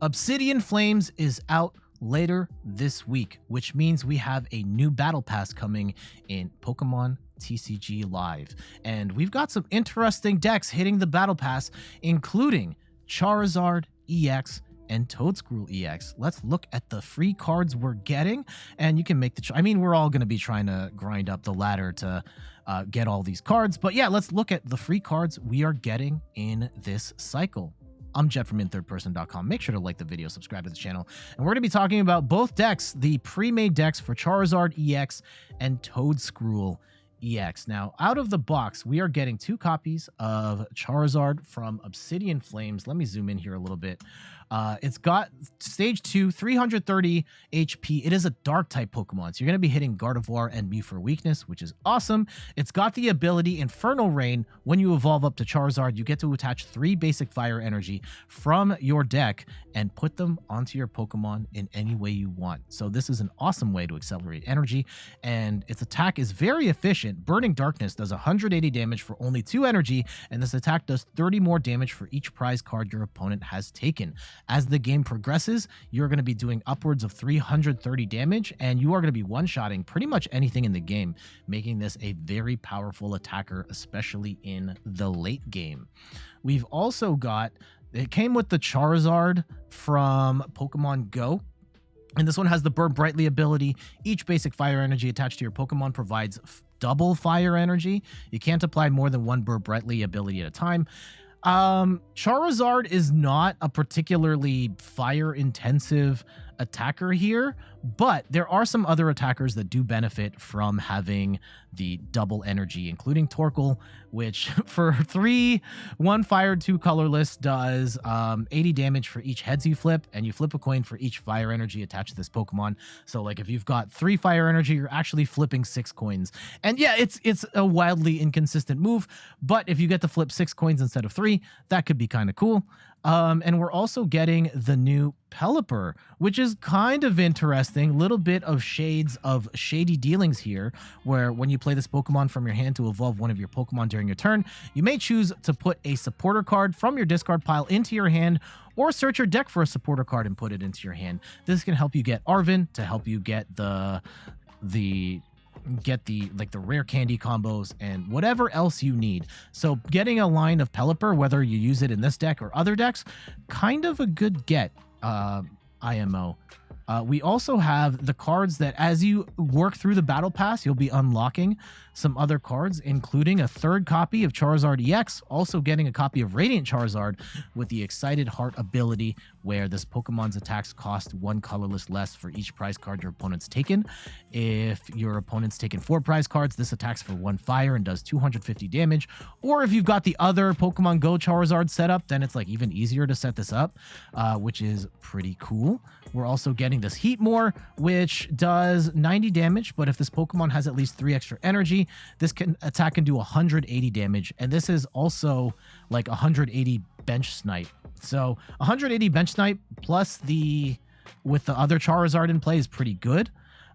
Obsidian Flames is out later this week, which means we have a new battle pass coming in Pokemon TCG Live. And we've got some interesting decks hitting the battle pass, including Charizard EX and Toedscruel EX. Let's look at the free cards we're getting, and you can make the I mean, we're all going to be trying to grind up the ladder to get all these cards, but yeah, let's look at the free cards we are getting in this cycle. I'm Jet from inthirdperson.com. Make sure to like the video, subscribe to the channel. And we're going to be talking about both decks, the pre-made decks for Charizard EX and Toedscruel EX. Now, out of the box, we are getting 2 copies of Charizard from Obsidian Flames. Let me zoom in here a little bit. It's got stage 2, 330 HP. It is a dark type Pokemon, so you're going to be hitting Gardevoir and Mew for weakness, which is awesome. It's got the ability Infernal Rain. When you evolve up to Charizard, you get to attach 3 basic fire energy from your deck and put them onto your Pokemon in any way you want. So this is an awesome way to accelerate energy, and its attack is very efficient. Burning Darkness does 180 damage for only 2 energy, and this attack does 30 more damage for each prize card your opponent has taken. As the game progresses, you're going to be doing upwards of 330 damage, and you are going to be one-shotting pretty much anything in the game, making this a very powerful attacker, especially in the late game. We've also got, it came with the Charizard from Pokemon Go, and this one has the Burn Brightly ability. Each basic fire energy attached to your Pokemon provides double fire energy. You can't apply more than 1 Burn Brightly ability at a time. Charizard is not a particularly fire intensive attacker here, but there are some other attackers that do benefit from having the double energy, including Torkoal, which for 3, 1 fire, 2 colorless does 80 damage for each heads you flip, and you flip a coin for each fire energy attached to this Pokemon. So like if you've got 3 fire energy, you're actually flipping 6 coins. And yeah, it's a wildly inconsistent move, but if you get to flip 6 coins instead of 3, that could be kind of cool. And we're also getting the new Pelipper, which is kind of interesting. Little bit of shades of shady dealings here, where when you play this Pokemon from your hand to evolve one of your Pokemon during your turn, you may choose to put a supporter card from your discard pile into your hand, or search your deck for a supporter card and put it into your hand. This can help you get Arven, to help you get the rare candy combos and whatever else you need. So getting a line of Pelipper, whether you use it in this deck or other decks, kind of a good get, IMO. We also have the cards that as you work through the battle pass, you'll be unlocking some other cards, including a 3rd copy of Charizard EX, also getting a copy of Radiant Charizard with the Excited Heart ability, where this Pokemon's attacks cost 1 colorless less for each prize card your opponent's taken. If your opponent's taken 4 prize cards, this attacks for 1 fire and does 250 damage. Or if you've got the other Pokemon Go Charizard set up, then it's like even easier to set this up, which is pretty cool. We're also getting this Heatmore, which does 90 damage, but if this Pokemon has at least 3 extra energy, this attack can do 180 damage, and this is also like 180 bench snipe. So 180 bench snipe plus with the other Charizard in play is pretty good.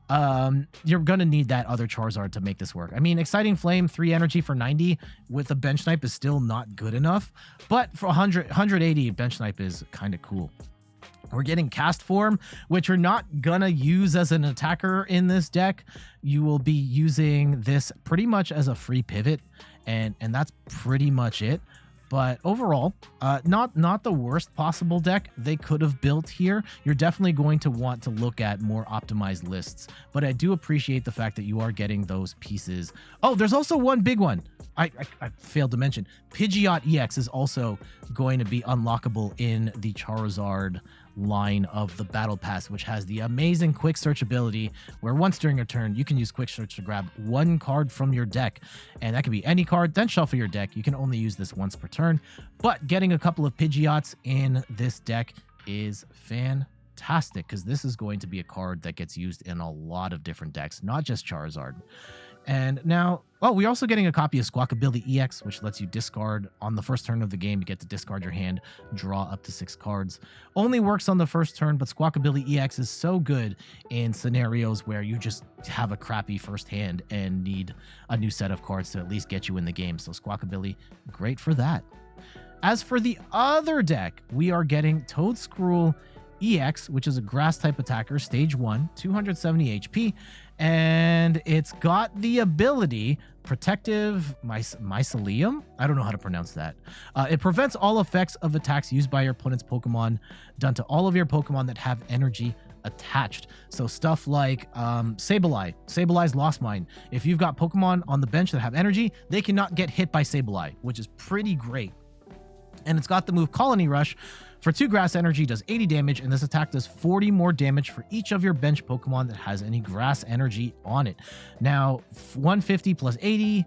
You're gonna need that other Charizard to make this work. I mean, Exciting Flame, 3 energy for 90 with a bench snipe is still not good enough, but for 180 bench snipe is kind of cool. We're getting Cast Form, which you're not gonna use as an attacker in this deck. You will be using this pretty much as a free pivot, and that's pretty much it. But overall, not the worst possible deck they could have built here. You're definitely going to want to look at more optimized lists, but I do appreciate the fact that you are getting those pieces. Oh, there's also one big one I failed to mention. Pidgeot EX is also going to be unlockable in the Charizard line of the battle pass, which has the amazing quick search ability, where once during your turn you can use quick search to grab 1 card from your deck, and that could be any card, then shuffle your deck. You can only use this once per turn, but getting a couple of Pidgeots in this deck is fantastic, because this is going to be a card that gets used in a lot of different decks, not just Charizard. And now, oh, we're also getting a copy of Squawkabilly EX, which lets you discard on the first turn of the game. You get to discard your hand, draw up to 6 cards. Only works on the first turn, but Squawkabilly EX is so good in scenarios where you just have a crappy first hand and need a new set of cards to at least get you in the game. So Squawkabilly, great for that. As for the other deck, we are getting Toedscruel EX, which is a grass type attacker, stage 1, 270 HP, and it's got the ability Protective Mycelium. I don't know how to pronounce that. It prevents all effects of attacks used by your opponent's Pokemon done to all of your Pokemon that have energy attached. So stuff like Sableye's Lost Mine. If you've got Pokemon on the bench that have energy, they cannot get hit by Sableye, which is pretty great. And it's got the move Colony Rush. For 2 grass energy, does 80 damage, and this attack does 40 more damage for each of your bench Pokemon that has any grass energy on it. Now, 150 plus 80,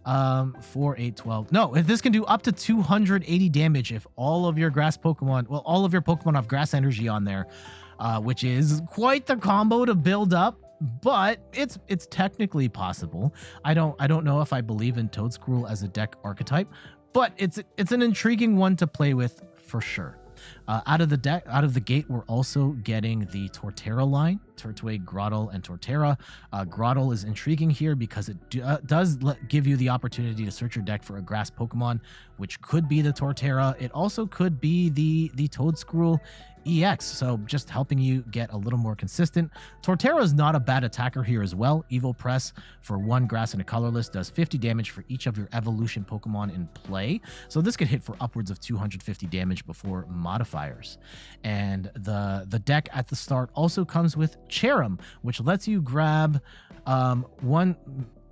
4, 8, 12. No, this can do up to 280 damage if all of your grass Pokemon, well, all of your Pokemon have grass energy on there, which is quite the combo to build up. But it's technically possible. I don't know if I believe in Toedscruel as a deck archetype, but it's an intriguing one to play with for sure. Out of the gate, we're also getting the Torterra line, Turtwig, Grottle, and Torterra. Grottle is intriguing here because it does give you the opportunity to search your deck for a grass Pokemon, which could be the Torterra. It also could be the Toedscruel EX, so just helping you get a little more consistent. Torterra is not a bad attacker here as well. Evil Press for 1 grass and a colorless does 50 damage for each of your evolution Pokemon in play, so this could hit for upwards of 250 damage before modifiers. And the deck at the start also comes with Cherrim, which lets you grab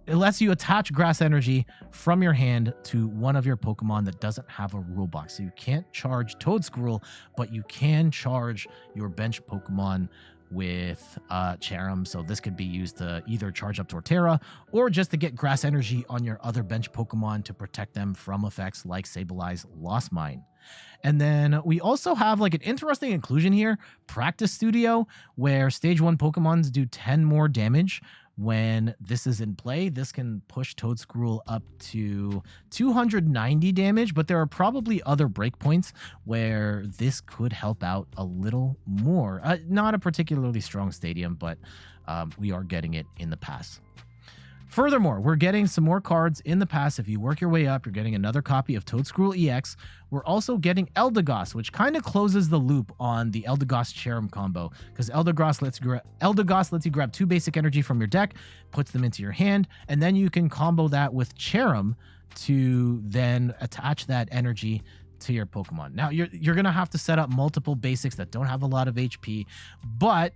it lets you attach grass energy from your hand to one of your Pokemon that doesn't have a rule box. So you can't charge Toedscruel, but you can charge your bench Pokemon with Cherrim. So this could be used to either charge up Torterra or just to get grass energy on your other bench Pokemon to protect them from effects like Sableye's Lost Mine. And then we also have like an interesting inclusion here, Practice Studio, where stage 1 Pokemons do 10 more damage. When this is in play, this can push Toedscruel up to 290 damage, but there are probably other breakpoints where this could help out a little more. Not a particularly strong stadium, but we are getting it in the pass. Furthermore, we're getting some more cards in the pass. If you work your way up, you're getting another copy of Toedscruel EX. We're also getting Eldegoss, which kind of closes the loop on the Eldegoss Cherrim combo, because Eldegoss lets you grab 2 basic energy from your deck, puts them into your hand, and then you can combo that with Cherrim to then attach that energy to your Pokemon. Now, you're going to have to set up multiple basics that don't have a lot of HP, but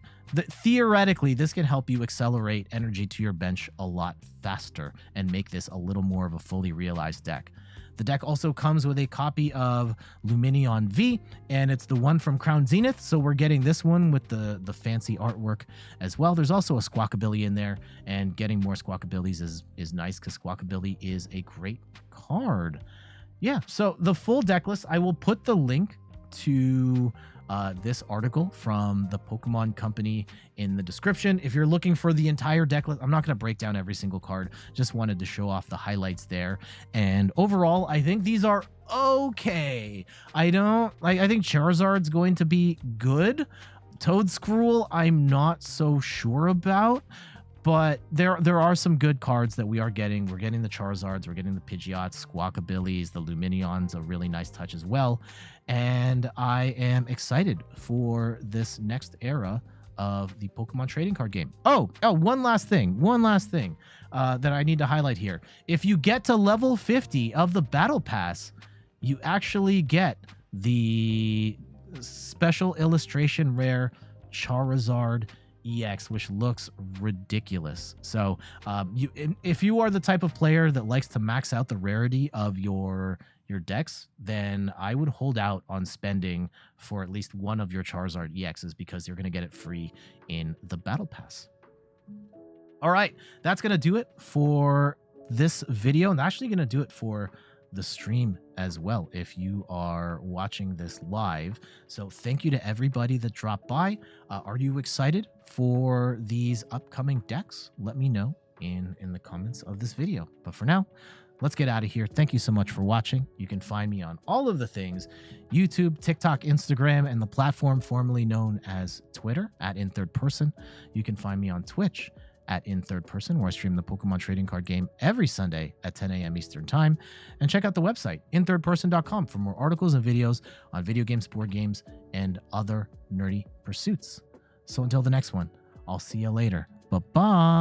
theoretically, this can help you accelerate energy to your bench a lot faster and make this a little more of a fully realized deck. The deck also comes with a copy of Lumineon V, and it's the one from Crown Zenith, so we're getting this one with the fancy artwork as well. There's also a Squawkabilly in there, and getting more Squawkabillies is nice because Squawkabilly is a great card. Yeah, so the full deck list, I will put the link to this article from the Pokemon Company in the description. If you're looking for the entire deck list, I'm not going to break down every single card. Just wanted to show off the highlights there. And overall, I think these are okay. I think Charizard's going to be good. Toedscruel, I'm not so sure about. But there are some good cards that we are getting. We're getting the Charizards, we're getting the Pidgeots, Squawkabillies, the Lumineon's a really nice touch as well. And I am excited for this next era of the Pokemon trading card game. Oh, one last thing that I need to highlight here. If you get to level 50 of the Battle Pass, you actually get the special illustration rare Charizard EX, which looks ridiculous. So if you are the type of player that likes to max out the rarity of your decks, then I would hold out on spending for at least one of your Charizard EXs because you're going to get it free in the Battle Pass. All right, that's going to do it for this video, and actually going to do it for the stream as well if you are watching this live. So thank you to everybody that dropped by. Are you excited for these upcoming decks? Let me know in the comments of this video. But for now, let's get out of here. Thank you so much for watching. You can find me on all of the things: YouTube, TikTok, Instagram, and the platform formerly known as Twitter @InThirdPerson. You can find me on Twitch at In Third Person, where I stream the Pokemon trading card game every Sunday at 10 a.m. Eastern Time. And check out the website, inthirdperson.com, for more articles and videos on video games, board games, and other nerdy pursuits. So until the next one, I'll see you later. Bye-bye.